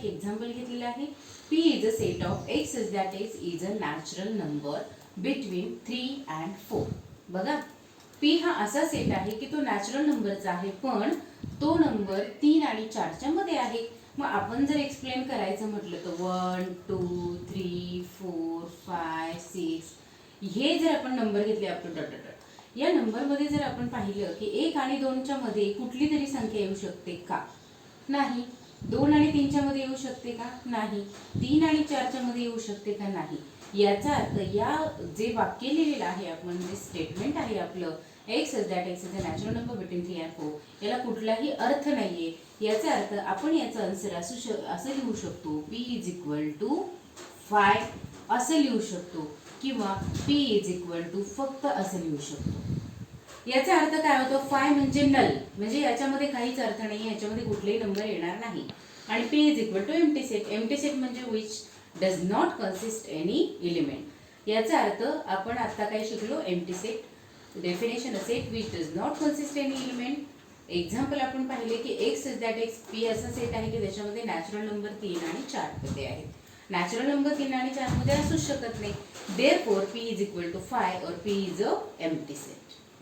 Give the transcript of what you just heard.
एक एक्झाम्पल घेतलेलं आहे. P is a set of x that is a natural number between 3 and 4. बघा, P हा असा सेट आहे की तो नॅचरल नंबरचा आहे, पण तो नंबर 3 आणि 4च्या मध्ये आहे. मग आपण जर एक्सप्लेन करायचं म्हटलं तर 1 2 3 4 5 6 हे जर आपण नंबर घेतले आपण डॉट डॉट डॉट, या नंबरमध्ये जर आपण पाहिलं की 1 आणि 2च्या मध्ये कुठली तरी संख्या येऊ शकते का? नाही. 2 आणि 3च्या मध्ये येऊ शकते का? नाही. 3 आणि 4च्या मध्ये येऊ शकते का? नाही. याचा अर्थ या जे वाक्य लिहिलेलं आहे आपण, जे स्टेटमेंट आहे आपलं, x is that x is a natural number between 3 and 4, याला कुठलाही अर्थ नाहीये. याचा अर्थ आपण याचा आन्सर असं लिहू शकतो, p is equal to 5 असं लिहू शकतो, किंवा p is equal to फक्त असं लिहू शकतो. याचा अर्थ काय होतो? 5 म्हणजे नल, म्हणजे याच्यामध्ये काहीच अर्थ नाही, याच्यामध्ये कुठलेही नंबर येणार नाही. आणि p is equal to empty set. empty set म्हणजे which does not consist any element. याचा अर्थ आपण आता काय शिकलो? empty set. Definition a set which does not consist any element. Example आपण पाहिले की x is that x, p असा सेट आहे की त्याच्यामध्ये नॅचरल नंबर 3 आणि 4 मध्ये आहेत. नॅचरल नंबर 3 आणि 4 मध्ये असूच शकत नाही. Therefore p is equal to 5 or p is a empty set.